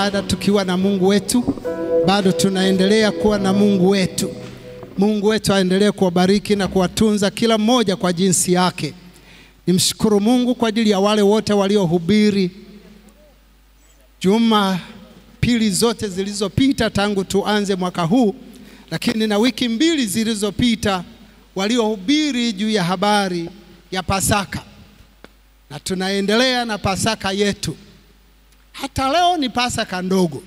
ibada tukiwa na Mungu wetu. Bado tunaendelea kuwa na Mungu wetu. Mungu wetu aendelee kuwabariki na kuwatunza kila mmoja kwa jinsi yake. Nimshukuru Mungu kwa ajili ya wale wote waliohubiri Jumapili zote zilizopita tangu tuanze mwaka huu, lakini na wiki mbili zilizopita waliohubiri juu ya habari ya Pasaka. Na tunaendelea na Pasaka yetu. Hata leo ni Pasaka ndogo.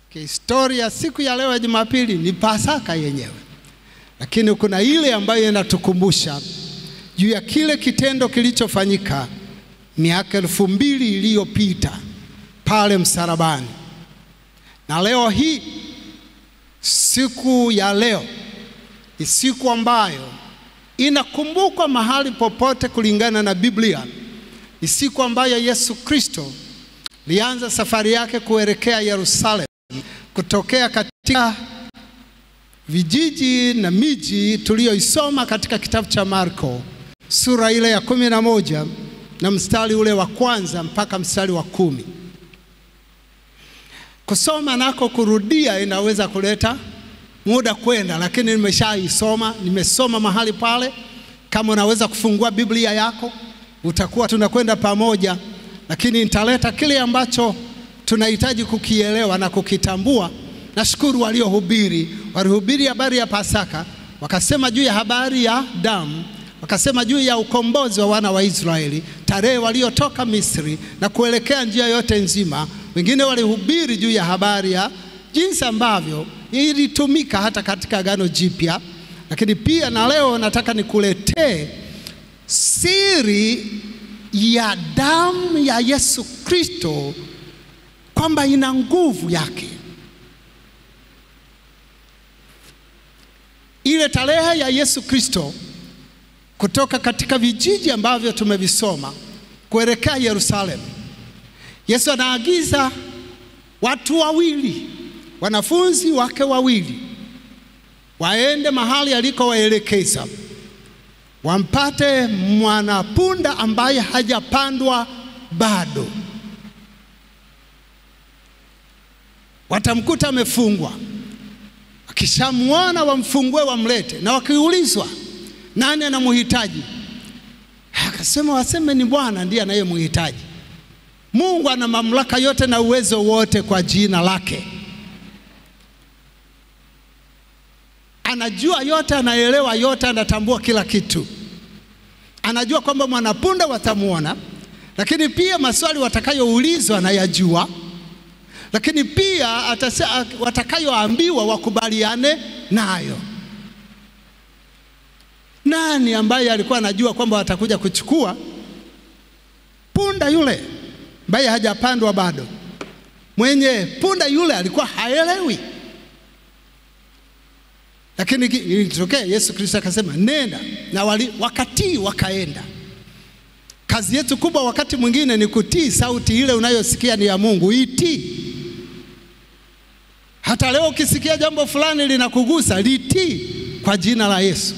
Historia siku ya leo ya Jumapili ni Pasaka yenyewe. Lakini kuna ile ambayo inatukumbusha juu ya kile kitendo kilichofanyika miaka 2000 iliyopita pale msalabani. Na leo hii, siku ya leo ni siku ambayo inakumbukwa mahali popote kulingana na Biblia. Ni siku ambayo Yesu Kristo alianza safari yake kuelekea Yerusalemu, kutokea katika vijiji na miji tuliyoisoma katika kitabu cha Marko sura ile ya 11 na mstari ule wa 1 mpaka mstari wa 10. Kusoma nako kurudia inaweza kuleta muda kwenda, lakini nimesoma mahali pale. Kama unaweza kufungua Biblia yako, utakuwa tunakwenda pamoja, lakini nitaleta kile ambacho tunahitaji kukielewa na kukitambua. Nashukuru walihubiri habari ya Pasaka, wakasema juu ya habari ya damu, wakasema juu ya ukombozi wa wana wa Israeli, tarehe waliotoka Misri na kuelekea njia yote nzima. Wengine walihubiri juu ya habari ya jinsi ambavyo ilitumika hata katika Agano Jipya. Lakini pia na leo nataka nikuletee siri ya damu ya Yesu Kristo, kwamba ina nguvu yake. Ile tarehe ya Yesu Kristo kutoka katika vijiji ambavyo tumevisoma kuelekea Yerusalemu, Yesu anaagiza watu wawili, wanafunzi wake wawili, waende mahali alikowaelekeza, wampate mwanapunda ambaye hajapandwa bado. Watamkuta amefungwa. Akishamuona wamfungue, wamlete. Na wakiulizwa nani anamhitaji, akasema waseme ni Bwana ndiye anayemhitaji. Mungu ana mamlaka yote na uwezo wote kwa jina lake. Anajua yote, anaelewa yote, anatambua kila kitu. Anajua kwamba mwanapunda watamuona, lakini pia maswali watakayoulizwa anayajua. Lakini pia watakayoambiwa wakubaliane nayo. Nani ambaye alikuwa anajua kwamba watakuja kuchukua punda yule ambaye hajapandwa bado? Mwenye punda yule alikuwa haelewi. Lakini ilitokea Yesu Kristo akasema nenda, na wakatii, wakaenda. Kazi yetu kubwa wakati mwingine ni kutii sauti ile unayosikia ni ya Mungu, itii. Hata leo ukisikia jambo fulani linakugusa, litii kwa jina la Yesu.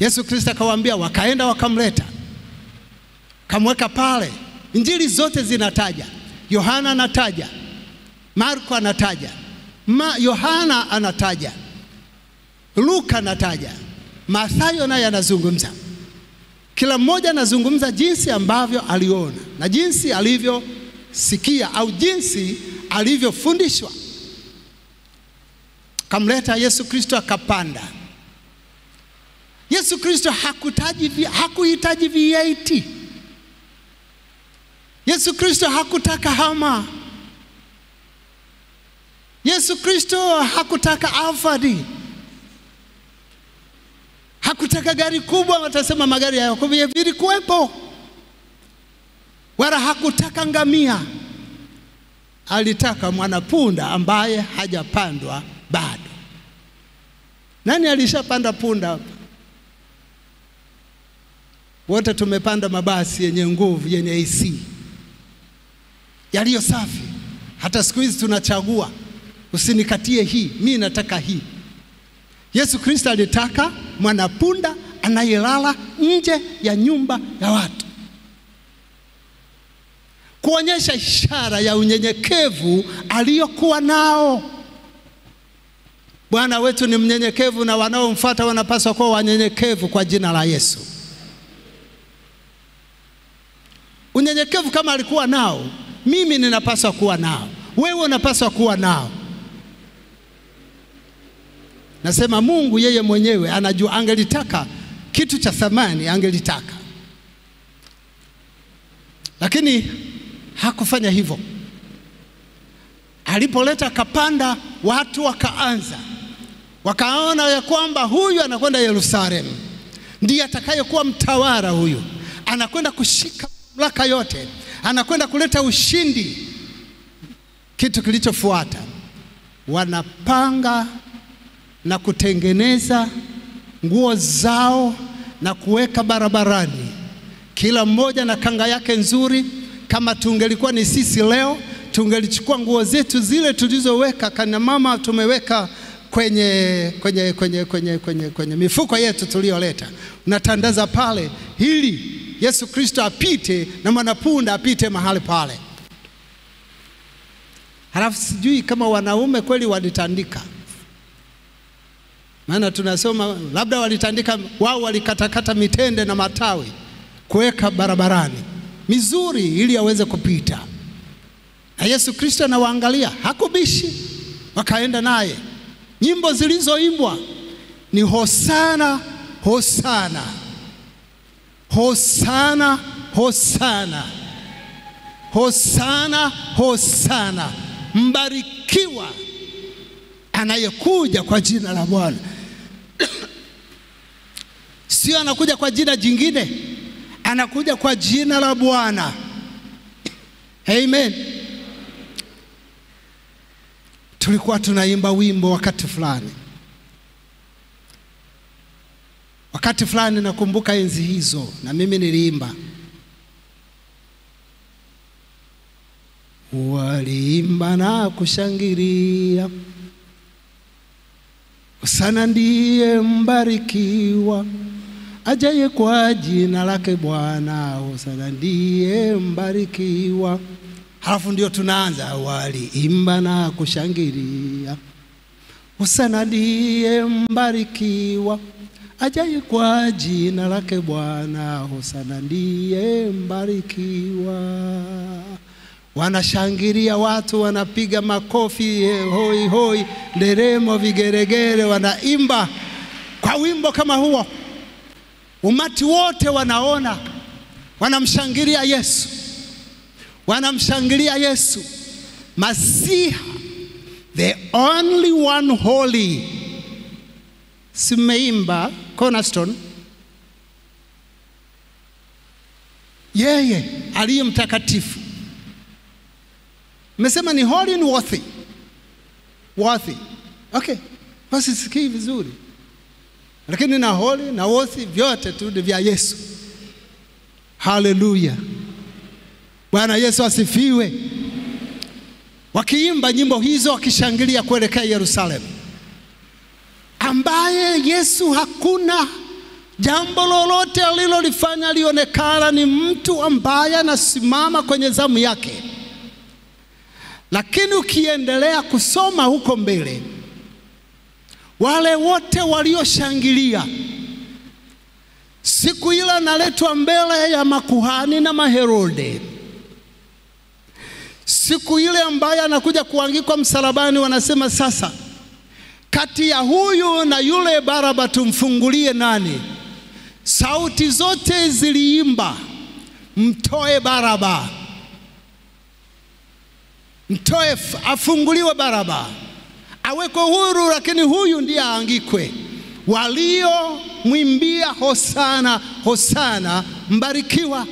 Yesu Kristo akawaambia, wakaenda wakamleta, kamweka pale. Injili zote zinataja, Yohana anataja, Marko anataja, Yohana anataja, Luka anataja, Mathayo naye anazungumza. Kila mmoja anazungumza jinsi ambavyo aliona na jinsi alivyosikia au jinsi alivyofundishwa. Kamleta Yesu Kristo, akapanda. Yesu Kristo hakuhitaji VAT. Yesu Kristo hakutaka hama. Yesu Kristo hakutaka Alphard. Hakutaka gari kubwa, watasema magari ya Yakobo vilikuwepo. Wala hakutaka ngamia. Alitaka mwanapunda ambaye hajapandwa bado. Nani alishapanda punda hapa? Wote tumepanda mabasi yenye nguvu, yenye AC, yaliyo safi. Hata siku hizi tunachagua, usinikatie hii, mimi nataka hii. Yesu Kristo alitaka mwanapunda anayelala nje ya nyumba ya watu. Kwa kuonyesha ishara ya unyenyekevu aliyokuwa nao. Bwana wetu ni mnyenyekevu na wanaomfuata wanapaswa kuwa wanyenyekevu kwa jina la Yesu. Unyenyekevu kama alikuwa nao, mimi ninapaswa kuwa nao, wewe unapaswa kuwa nao. Nasema Mungu yeye mwenyewe anajua, angelitaka kitu cha thamani angelitaka, lakini hakufanya hivyo. Alipoleta kapanda, watu wakaona ya kwamba huyu anakwenda Yerusalemu, ndiye atakayekuwa mtawala. Huyu anakwenda kushika mamlaka yote, anakwenda kuleta ushindi. Kitu kilichofuata, wanapanga na kutengeneza nguo zao na kuweka barabarani, kila mmoja na kanga yake nzuri. Kama tungelikuwa ni sisi leo, tungelichukua nguo zetu zile tulizoweka kana mama, tumeweka kwenye mifuko yetu tuliyoleta, unatandaza pale ili Yesu Kristo apite na mwanapunda apite mahali pale. Halafu sijui kama wanaume kweli walitandika, maana tunasoma labda walitandika wao, walikatakata mitende na matawi kuweka barabarani mizuri ili aweze kupita. Na Yesu Kristo anawaangalia, hakubishi, wakaenda naye. Nyimbo zilizoimbwa ni Hosana, Hosana, Hosana, Hosana, Hosana, Hosana, mbarikiwa anayekuja kwa jina la Bwana. Sio anakuja kwa jina jingine, anakuja kwa jina la Bwana. Amen. Tulikuwa tunaimba wimbo wakati fulani, nakumbuka enzi hizo, na mimi niliimba. Waliimba na kushangilia, Hosana ndiye mbarikiwa ajaye kwa jina lake Bwana, Hosana ndiye mbarikiwa. Halafu ndio tunaanza, waliimba na kushangilia, Hosana ndiye mbarikiwa ajaye kwa jina lake Bwana, Hosana ndiye mbarikiwa. Wanashangilia, watu wanapiga makofi, hoi hoi, nderemo, vigeregere, wanaimba kwa wimbo kama huo. Umati wote wanaona, wanamshangilia Yesu, wanamshangilia Yesu Masiha, the only one holy. Simeimba Cornerstone, yeye aliye mtakatifu. Mesema ni holy and worthy. Worthy. Okay, basi sikii vizuri, lakini na holy na worthy vyote tu vya Yesu. Hallelujah. Bwana Yesu asifiwe. Wakiimba nyimbo hizo, wakishangilia kuelekea Yerusalemu, ambaye Yesu hakuna jambo lolote alilolifanya lionekana ni mtu ambaye anasimama kwenye zamu yake. Lakini ukiendelea kusoma huko mbele, wale wote walioshangilia siku ile analetwa mbele ya makuhani na maherode, siku ile ambaye anakuja kuangikwa msalabani, wanasema sasa, kati ya huyu na yule Baraba tumfungulie nani? Sauti zote ziliimba, mtoe Baraba, mtoe, afunguliwe Baraba, awekwe huru, lakini huyu ndiye aangikwe. Walio mwimbia Hosana, Hosana, mbarikiwa.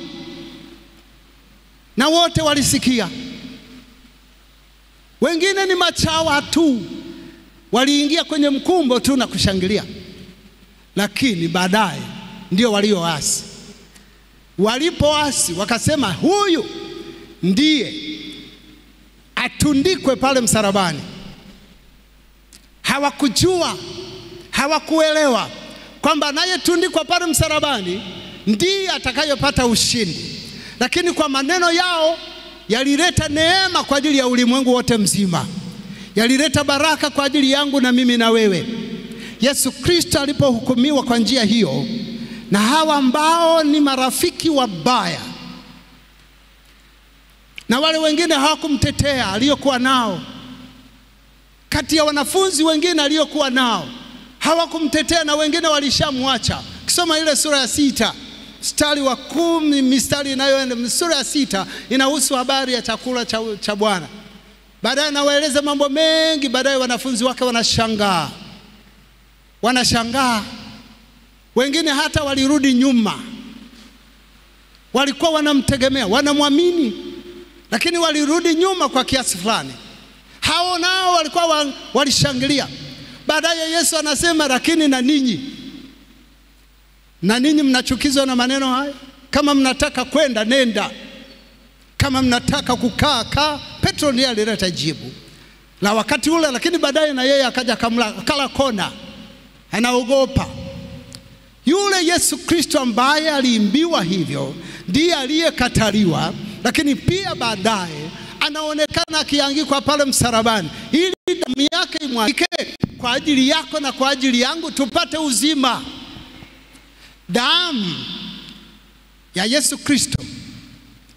Na wote walisikia. Wengine ni machawa tu, waliingia kwenye mkumbo tu na kushangilia, lakini baadaye ndio walioasi. Walipoasi wakasema huyu ndiye atundikwe pale msalabani. Hawakujua, hawakuelewa kwamba anayetundikwa pale msalabani ndiye atakayopata ushindi. Lakini kwa maneno yao yalileta neema kwa ajili ya ulimwengu wote mzima, yalileta baraka kwa ajili yangu na mimi na wewe. Yesu Kristo alipohukumiwa kwa njia hiyo, na hawa ambao ni marafiki wabaya na wale wengine hawakumtetea aliyokuwa nao, kati ya wanafunzi wengine aliyokuwa nao hawakumtetea na wengine walishamwacha. Kisoma ile sura ya 6 mstari wa 10, mistari inayoenda sura ya 6 inahusu habari ya chakula cha Bwana. Baadaye anawaeleza mambo mengi, baadaye wanafunzi wake wanashangaa. Wengine hata walirudi nyuma. Walikuwa wanamtegemea, wanamwamini, lakini walirudi nyuma kwa kiasi fulani. Hao nao walikuwa walishangilia. Baadaye Yesu anasema, lakini na ninyi mnachukizwa na maneno haya? Kama mnataka kwenda nenda, kama mnataka kukaa. Petro ndiye alileta jibu la wakati ule, lakini baadaye na yeye akaja kala kona, anaogopa. Yule Yesu Kristo ambaye aliimbiwa hivyo ndiye aliyekataliwa, lakini pia baadaye anaonekana akiangikwa pale msalabani ili damu yake imwagike kwa ajili yako na kwa ajili yangu tupate uzima. Damu ya Yesu Kristo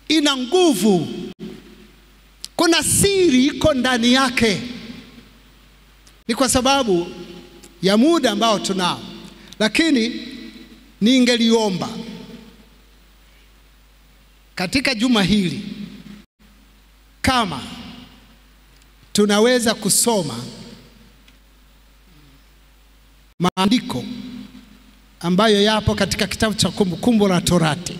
ina nguvu. Kuna siri iko ndani yake. Ni kwa sababu ya muda ambao tunao, lakini ningeliomba katika juma hili kama tunaweza kusoma maandiko ambayo yapo katika kitabu cha Kumbukumbu la Torati.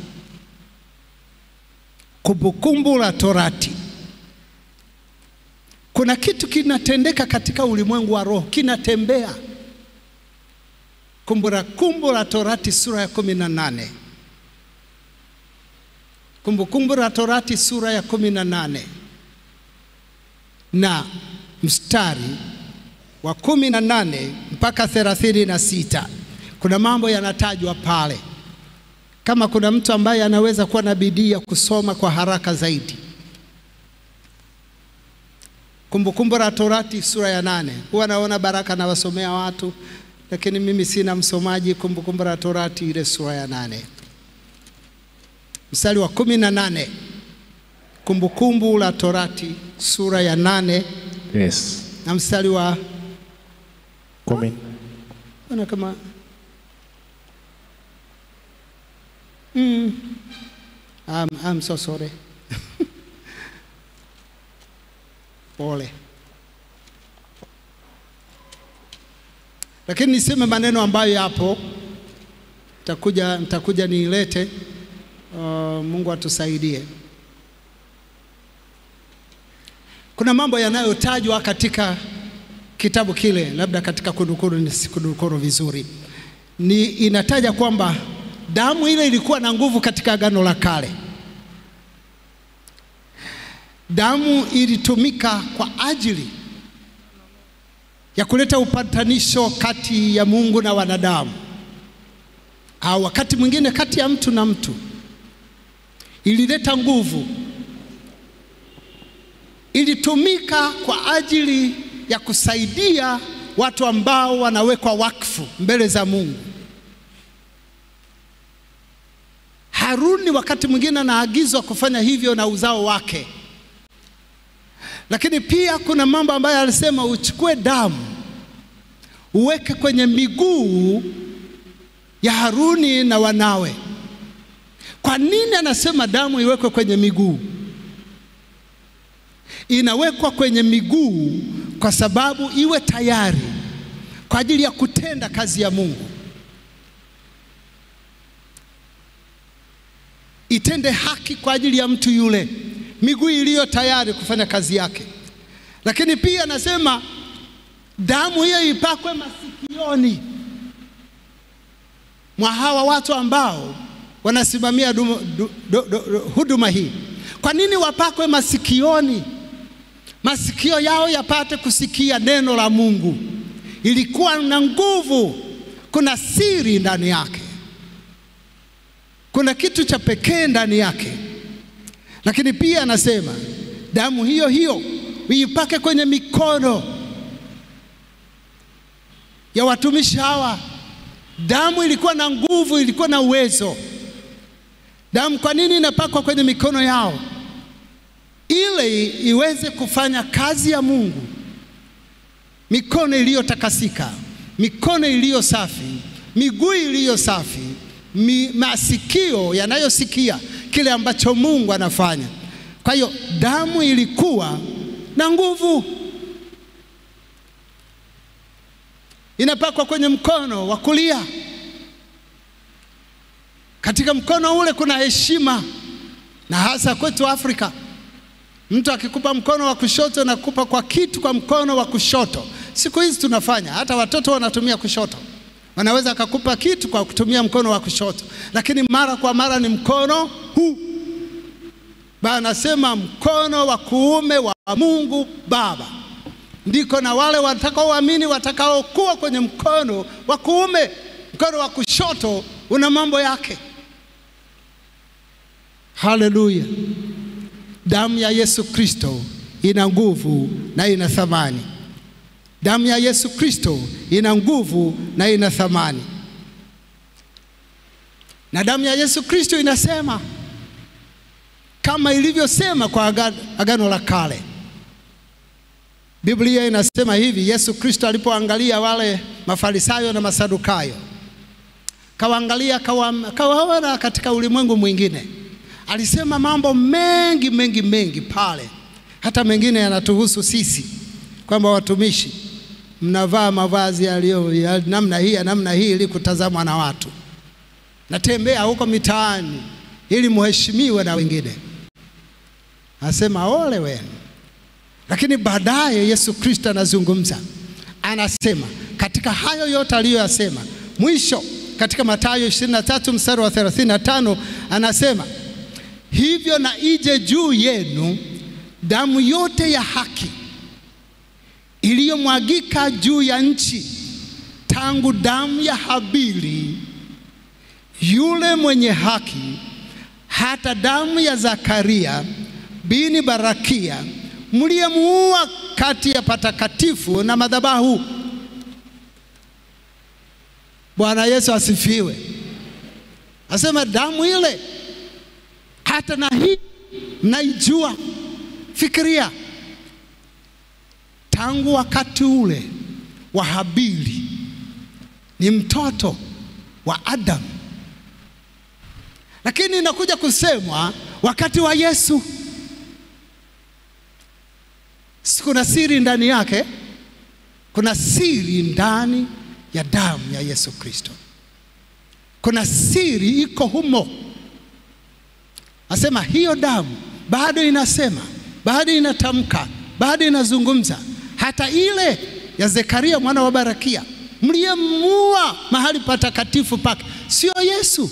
Kumbukumbu la Torati. Kuna kitu kinatendeka katika ulimwengu wa roho, kinatembea. Kumbukumbu la Torati sura ya 18. Kumbukumbu la Torati sura ya 18 na mstari wa 18 mpaka 36. Kuna mambo yanatajwa pale. Kama kuna mtu ambaye anaweza kuwa na bidii ya kusoma kwa haraka zaidi. Kumbukumbu la Torati sura ya 8. Huwa naona baraka na wasomea watu, lakini mimi sina msomaji. Kumbukumbu la Torati ile sura ya 8 mstari wa 18. Kumbukumbu la Torati sura ya 8. Yes. Na mstari wa 10. Ona kama I'm so sorry. Pole. Lakini niseme maneno ambayo yapo, nitakuja niilete. Mungu atusaidie. Kuna mambo yanayotajwa katika kitabu kile, labda katika kudukuru vizuri. Inataja kwamba damu ile ilikuwa na nguvu katika Agano la Kale. Damu ilitumika kwa ajili ya kuleta upatanisho kati ya Mungu na wanadamu, au wakati mwingine kati ya mtu na mtu. Ilileta nguvu. Ilitumika kwa ajili ya kusaidia watu ambao wanawekwa wakfu mbele za Mungu. Haruni wakati mwingine anaagizwa kufanya hivyo na uzao wake. Lakini pia kuna mambo ambayo alisema uchukue damu uweke kwenye miguu ya Haruni na wanawe. Kwa nini anasema damu iwekwe kwenye miguu? Inawekwa kwenye miguu kwa sababu iwe tayari kwa ajili ya kutenda kazi ya Mungu. Itende haki kwa ajili ya mtu yule, miguu iliyo tayari kufanya kazi yake. Lakini pia anasema damu hiyo ipakwe masikioni mwa hawa watu ambao wanasimamia huduma hii. Kwa nini wapakwe masikioni? Masikio yao yapate kusikia neno la Mungu. Ilikuwa na nguvu. Kuna siri ndani yake, kuna kitu cha pekee ndani yake. Lakini pia anasema damu hiyo hiyo uipake kwenye mikono ya watumishi hawa. Damu ilikuwa na nguvu, ilikuwa na uwezo. Damu kwa nini inapakwa kwenye mikono yao? Ili iweze kufanya kazi ya Mungu. Mikono iliyotakasika, mikono iliyo safi, miguu iliyo safi, masikio yanayosikia kile ambacho Mungu anafanya. Kwa hiyo damu ilikuwa na nguvu. Inapakwa kwenye mkono wa kulia. Katika mkono ule kuna heshima, na hasa kwetu Afrika. Mtu akikupa mkono wa kushoto na kukupa kwa kitu kwa mkono wa kushoto. Siku hizi tunafanya, hata watoto wanatumia kushoto. Wanaweza akakupa kitu kwa kutumia mkono wa kushoto, lakini mara kwa mara ni mkono huu. Anasema mkono wa kuume wa Mungu Baba. Ndiko na wale watakaoamini watakaokuwa kwenye mkono wa kuume. Mkono wa kushoto una mambo yake. Haleluya. Damu ya Yesu Kristo ina nguvu na ina thamani. Damu ya Yesu Kristo ina nguvu na ina thamani. Na damu ya Yesu Kristo inasema kama ilivyosema kwa Agano la Kale. Biblia inasema hivi, Yesu Kristo alipoangalia wale Mafarisayo na Masadukayo, kawaangalia kawaona katika ulimwengu mwingine. Alisema mambo mengi pale. Hata mengine yanatuhusu sisi, kwamba watumishi mnavaa mavazi ya namna hii ili kutazamwa na watu. Natembea huko mitaani ili muheshimiwe na wengine. Anasema ole wenu. Lakini baadaye Yesu Kristo anazungumza. Anasema katika hayo yote aliyoyasema, mwisho katika Mathayo 23 mstari wa 35 anasema, hivyo na ije juu yenu damu yote ya haki iliyomwagika juu ya nchi, tangu damu ya Habili yule mwenye haki hata damu ya Zakaria bini Barakia mliyemuua kati ya patakatifu na madhabahu. Bwana Yesu asifiwe. Asema damu ile hata na hii mnaijua. Fikiria, tangu wakati ule wa Habili, ni mtoto wa Adam, lakini inakuja kusemwa wakati wa Yesu. Kuna siri ndani yake. Kuna siri ndani ya damu ya Yesu Kristo. Kuna siri iko humo. Asema hiyo damu bado inasema, bado inatamka, bado inazungumza. Hata ile ya Zekaria mwana wa Barakia mliyemuua mahali patakatifu pake, sio Yesu.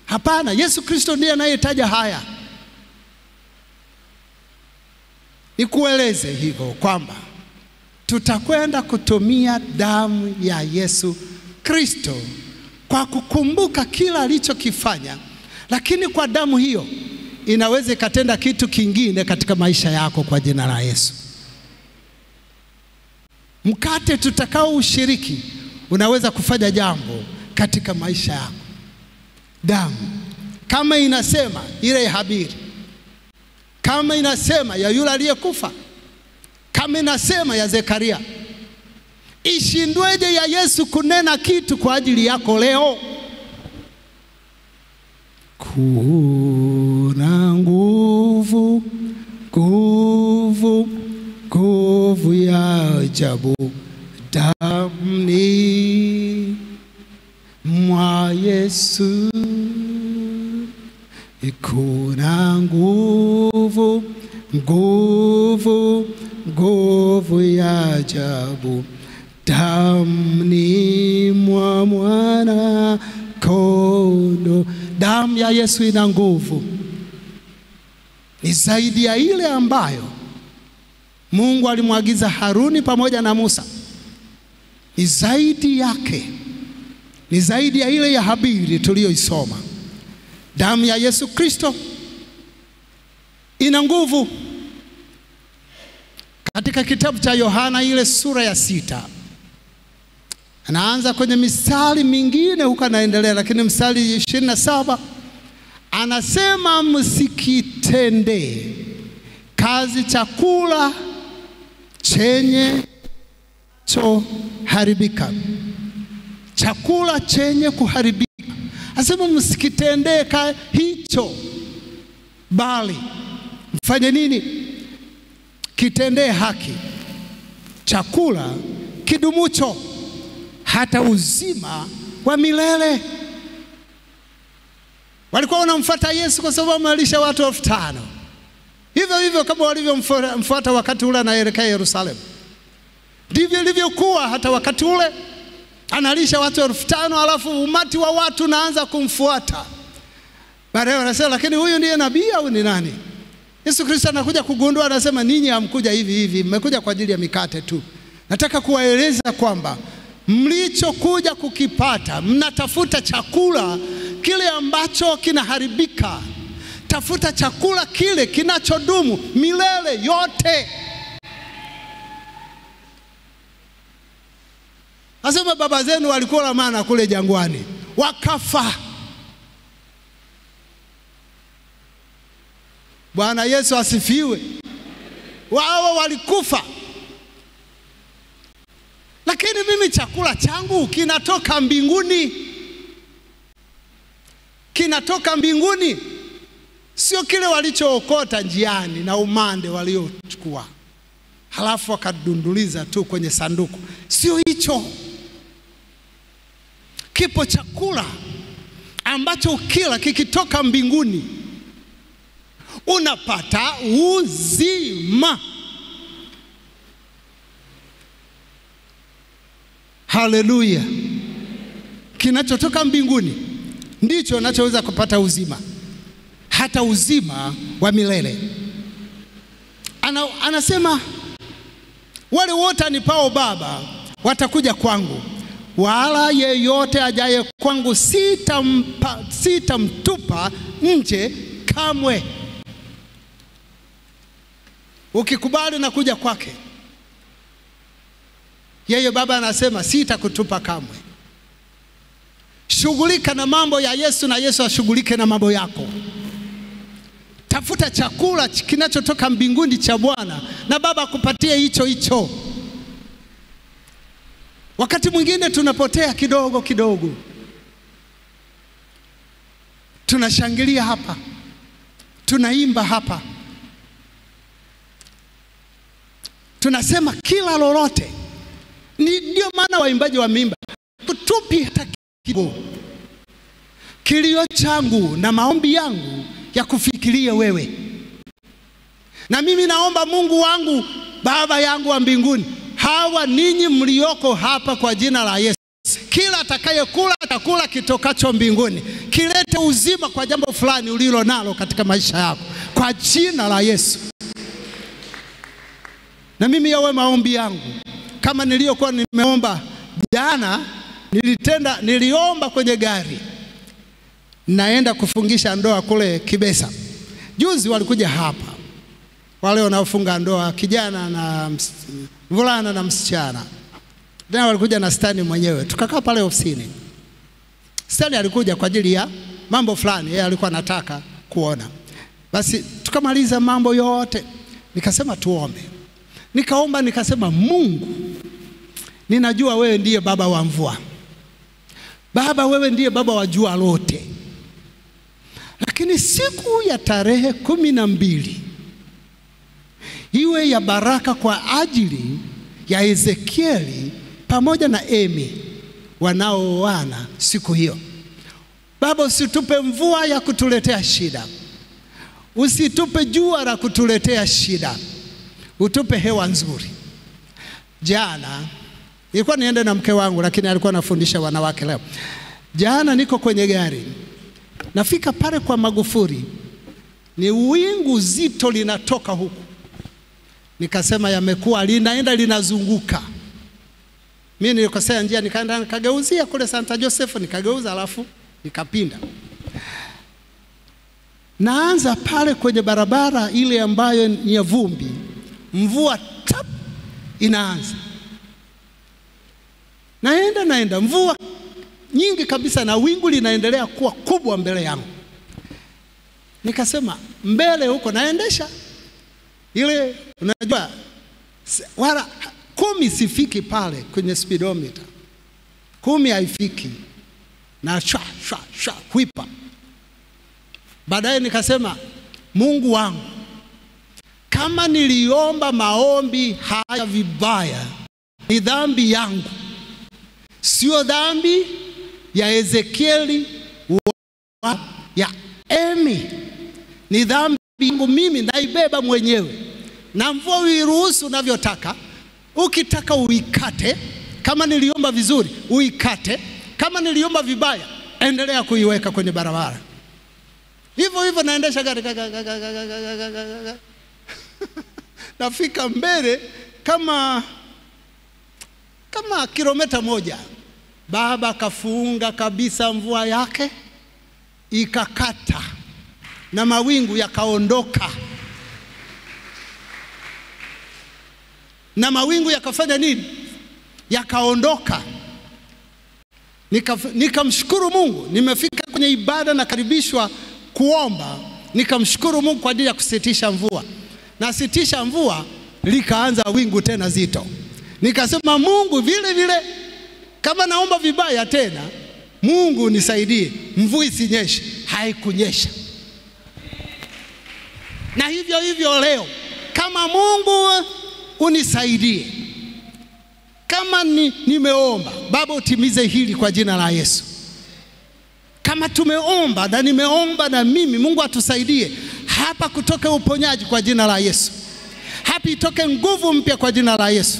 Hapana, Yesu Kristo ndiye anayetaja haya. Nikueleze hivyo kwamba tutakwenda kutumia damu ya Yesu Kristo kwa kukumbuka kila alichokifanya, lakini kwa damu hiyo inaweza ikatenda kitu kingine katika maisha yako kwa jina la Yesu. Mkate tutakao ushiriki unaweza kufanya jambo katika maisha yako. Damu kama inasema ile ya Habili, kama inasema ya yule aliyekufa, kama inasema ya Zekaria, ishindweje ya Yesu kunena kitu kwa ajili yako leo? Kuna nguvu, nguvu, nguvu ya ajabu damni mwa Yesu. Kuna nguvu, nguvu, nguvu ya ajabu damni mwa mwana kondoo. Damu ya Yesu ina nguvu. Ni zaidi ya ile ambayo Mungu alimwagiza Haruni pamoja na Musa. Ni zaidi yake. Ni zaidi ya ile ya Habili tuliyoisoma. Damu ya Yesu Kristo ina nguvu. Katika kitabu cha Yohana ile sura ya 6, anaanza kwenye mistari mingine huko anaendelea, lakini mstari 27 anasema msikitende kazi chakula chenye haribika. Chakula chenye kuharibika. Anasema msikitende hicho, bali mfanye nini? Kitendee haki chakula kidumucho hata uzima wa milele. Walikuwa wanamfuata Yesu kwa sababu amalisha watu 5,000. Hivyo hivyo kama walivyomfuata wakati ule anaelekea Yerusalemu, ndivyo ilivyokuwa hata wakati ule analisha watu 5,000, alafu umati wa watu naanza kumfuata. Baadaye wanasema lakini huyu ndiye nabii au ni nani? Yesu Kristo anakuja kugundua, anasema ninyi hamkuja hivi hivi, mmekuja kwa ajili ya mikate tu. Nataka kuwaeleza kwamba mlichokuja kukipata, mnatafuta chakula kile ambacho kinaharibika. Tafuta chakula kile kinachodumu milele yote. Asema baba zenu walikula mana kule jangwani, wakafa. Bwana Yesu asifiwe. Wao walikufa. Lakini mimi chakula changu kinatoka mbinguni. Kinatoka mbinguni. Sio kile walichookota njiani na umande waliochukua halafu wakadunduliza tu kwenye sanduku. Sio hicho. Kipo chakula ambacho ukila kikitoka mbinguni unapata uzima. Haleluya. Kinachotoka mbinguni ndicho unachoweza kupata uzima, hata uzima wa milele. Anasema wale wote anipao Baba watakuja kwangu, wala yeyote ajaye kwangu sitamtupa nje kamwe. Ukikubali na kuja kwake, yeye Baba anasema sitakutupa kamwe. Shughulika na mambo ya Yesu na Yesu ashughulike na mambo yako. Tafuta chakula kinachotoka mbinguni cha Bwana na Baba akupatie hicho hicho. Wakati mwingine tunapotea kidogo kidogo. Tunashangilia hapa, tunaimba hapa, tunasema kila lolote. Ndio maana waimbaji wameimba tutupi hata kidogo. Kilio changu na maombi yangu ya kufikiria wewe. Na mimi naomba Mungu wangu, Baba yangu wa mbinguni, hawa ninyi mlioko hapa kwa jina la Yesu, kila atakayekula chakula kitokacho mbinguni kilete uzima kwa jambo fulani ulilo nalo katika maisha yako kwa jina la Yesu. Na mimi yawe maombi yangu kama niliyokuwa nimeomba jana. Niliomba kwenye gari naenda kufungisha ndoa kule Kibesa. Juzi walikuja hapa wale wanaofunga ndoa, kijana na mvulana na msichana. Tena walikuja na Stani mwenyewe. Tukakaa pale ofisini. Stani alikuja kwa ajili ya mambo fulani yeye alikuwa anataka kuona. Basi tukamaliza mambo yote. Nikasema tuombe. Nikaomba nikasema, Mungu, ninajua wewe ndiye baba wa mvua. Baba, wewe ndiye baba wa jua lote. Lakini siku ya tarehe 12 iwe ya baraka kwa ajili ya Ezekieli pamoja na Emi wanaoana siku hiyo. Baba, usitupe mvua ya kutuletea shida. Usitupe jua la kutuletea shida. Utupe hewa nzuri. Jana nilikuwa niende na mke wangu, lakini alikuwa anafundisha wanawake leo. Jana niko kwenye gari. Nafika pale kwa Magufuli. Ni wingu zito linatoka huku. Nikasema yamekuwa linaenda linazunguka. Mimi nilikosea njia, nikaenda nikageuzia kule Santa Joseph, nikageuza alafu nikapinda. naanza pale kwenye barabara ile ambayo ni ya vumbi, mvua tap inaanza. Naenda mvua nyingi kabisa na wingu linaendelea kuwa kubwa mbele yangu. Nikasema mbele huko naendesha ile, unajua wala 10 sifiki pale kwenye speedometer, 10 haifiki, na shwa huipa. Baadaye nikasema Mungu wangu, kama niliomba maombi haya vibaya, ni dhambi yangu, sio dhambi ya Ezekieli ya Emi, ni dhambi yangu mimi, naibeba mwenyewe. Na mvua uiruhusu unavyotaka, ukitaka uikate. Kama niliomba vizuri uikate, kama niliomba vibaya endelea kuiweka kwenye barabara. Hivyo naendesha gari nafika mbele kama kilomita 1. Baba kafunga kabisa mvua yake, ikakata na mawingu yakaondoka. Na mawingu yakafanya nini? Yakaondoka. Nikamshukuru Mungu. Nimefika kwenye ibada na karibishwa kuomba, nikamshukuru Mungu kwa ajili ya kusitisha mvua. Na sitisha mvua, likaanza wingu tena zito. Nikasema Mungu, vile kama naomba vibaya tena, Mungu nisaidie, mvua isinyeshe. Haikunyesha. Na hivyo leo, kama Mungu unisaidie, kama nimeomba, Baba utimize hili kwa jina la Yesu. Kama tumeomba na nimeomba na mimi, Mungu atusaidie. Hapa kutoke uponyaji kwa jina la Yesu. Hapa itoke nguvu mpya kwa jina la Yesu.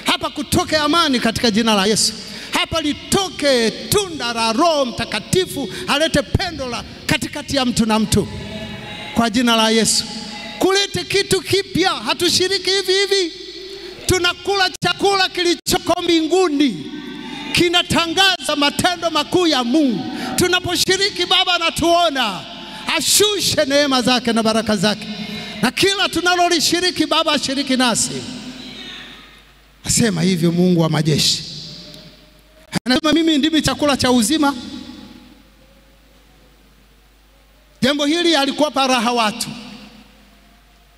Hapa kutoke amani katika jina la Yesu. Hapa litoke tunda la Roho Mtakatifu, alete pendo la katikati ya mtu na mtu kwa jina la Yesu. Kulete kitu kipya. Hatushiriki hivi. Tunakula chakula kilichoko mbinguni, kinatangaza matendo makuu ya Mungu. Tunaposhiriki, Baba anatuona, ashushe neema zake na baraka zake. Na kila tunalolishiriki, Baba ashiriki nasi. Asema hivyo Mungu wa majeshi. Anasema mimi ndimi chakula cha uzima. Jambo hili halikuwa raha watu.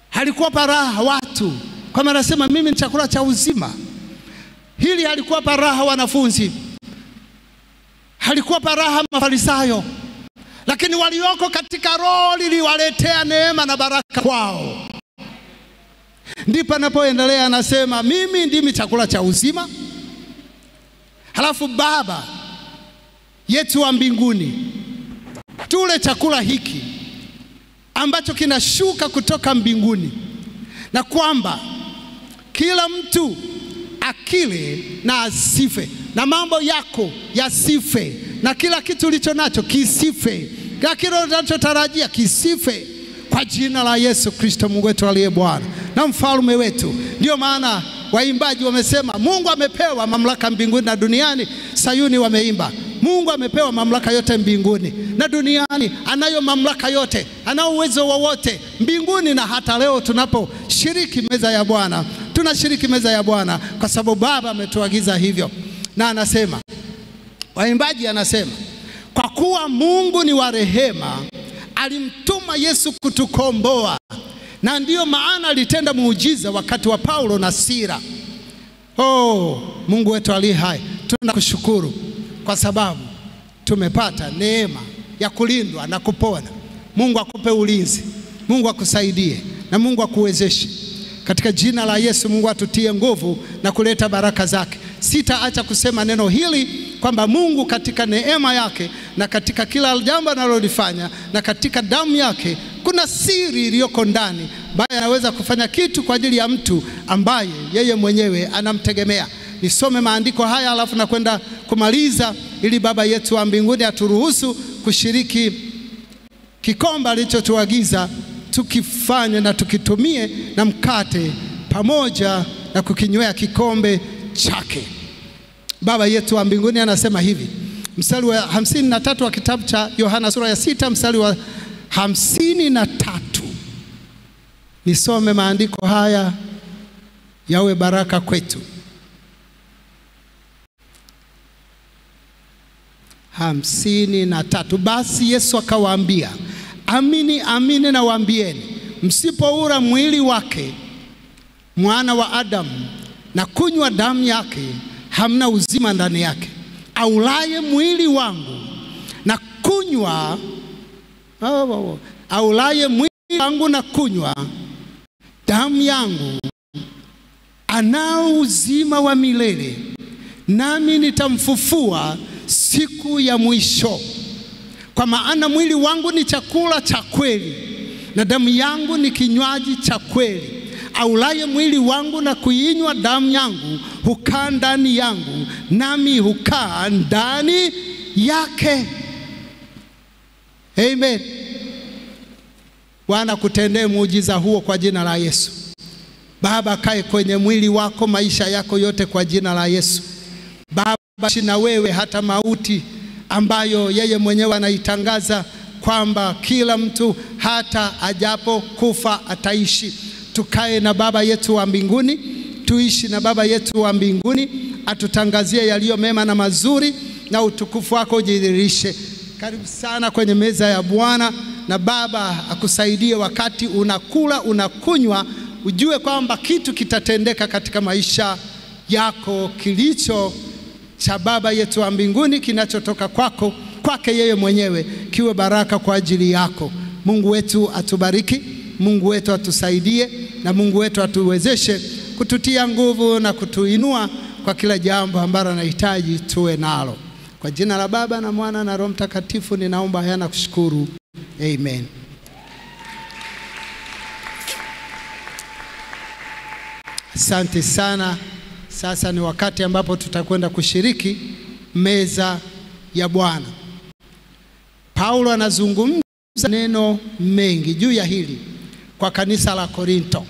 Halikuwa raha watu. Kama anasema mimi ni chakula cha uzima. Hili halikuwa raha wanafunzi. Halikuwa raha Mafarisayo. Lakini walioko katika Roho liliwaletea neema na baraka kwao. Ndipo anapoendelea anasema mimi ndimi chakula cha uzima. Halafu Baba yetu wa mbinguni, tule chakula hiki ambacho kinashuka kutoka mbinguni, na kwamba kila mtu akile na asife, na mambo yako yasife, na kila kitu ulicho nacho kisife, kila kitu unachotarajia kisife, kwa jina la Yesu Kristo, Mungu wetu aliye Bwana na mfalme wetu. Ndio maana waimbaji wamesema Mungu amepewa mamlaka mbinguni na duniani. Sayuni wameimba Mungu amepewa mamlaka yote mbinguni na duniani. Anayo mamlaka yote, ana uwezo wowote mbinguni. Na hata leo tunaposhiriki meza ya Bwana, tunashiriki meza ya Bwana kwa sababu Baba ametuagiza hivyo. Na anasema, waimbaji anasema, kwa kuwa Mungu ni wa rehema, alimtuma Yesu kutukomboa. Na ndiyo maana alitenda muujiza wakati wa Paulo na Sila. Mungu wetu aliye hai, tunakushukuru kwa sababu tumepata neema ya kulindwa na kupona. Mungu akupe ulinzi, Mungu akusaidie, na Mungu akuwezeshe katika jina la Yesu. Mungu atutie nguvu na kuleta baraka zake. Sitaacha kusema neno hili kwamba Mungu katika neema yake na katika kila jambo analolifanya na katika damu yake kuna siri iliyoko ndani, ambaye anaweza kufanya kitu kwa ajili ya mtu ambaye yeye mwenyewe anamtegemea. Nisome maandiko haya alafu na kwenda kumaliza, ili Baba yetu wa mbinguni aturuhusu kushiriki kikombe alichotuagiza tukifanye na tukitumie na mkate pamoja na kukinywea kikombe chake. Baba yetu wa mbinguni anasema hivi, mstari wa 53 wa kitabu cha Yohana sura ya 6 mstari wa 53. Nisome maandiko haya yawe baraka kwetu. 53. Basi Yesu akawaambia, amini amini nawaambieni, msipoula mwili wake mwana wa Adamu na kunywa damu yake, hamna uzima ndani yake. Aulaye mwili wangu na kunywa aulaye mwili wangu na kunywa damu yangu anao uzima wa milele, nami nitamfufua siku ya mwisho. Kwa maana mwili wangu ni chakula cha kweli na damu yangu ni kinywaji cha kweli. Aulaye mwili wangu na kuinywa damu yangu hukaa ndani yangu, nami hukaa ndani yake. Amen. Bwana kutendee muujiza huo kwa jina la Yesu. Baba, kae kwenye mwili wako maisha yako yote kwa jina la Yesu. Baba, shina wewe hata mauti ambayo yeye mwenyewe anaitangaza kwamba kila mtu hata ajapo kufa ataishi. Tukae na Baba yetu wa mbinguni, tuishi na Baba yetu wa mbinguni, atutangazie yaliyo mema na mazuri, na utukufu wako ujidhihirishe. Karibu sana kwenye meza ya Bwana, na Baba akusaidie wakati unakula unakunywa, ujue kwamba kitu kitatendeka katika maisha yako kilicho cha Baba yetu wa mbinguni, kinachotoka kwako, kwake yeye mwenyewe, kiwe baraka kwa ajili yako. Mungu wetu atubariki, Mungu wetu atusaidie, na Mungu wetu atuwezeshe kututia nguvu na kutuinua kwa kila jambo ambalo anahitaji tuwe nalo. Kwa jina la Baba na Mwana na Roho Mtakatifu ninaomba haya na kushukuru. Amen. Asante sana. Sasa ni wakati ambapo tutakwenda kushiriki meza ya Bwana. Paulo anazungumza neno mengi juu ya hili kwa kanisa la Korinto.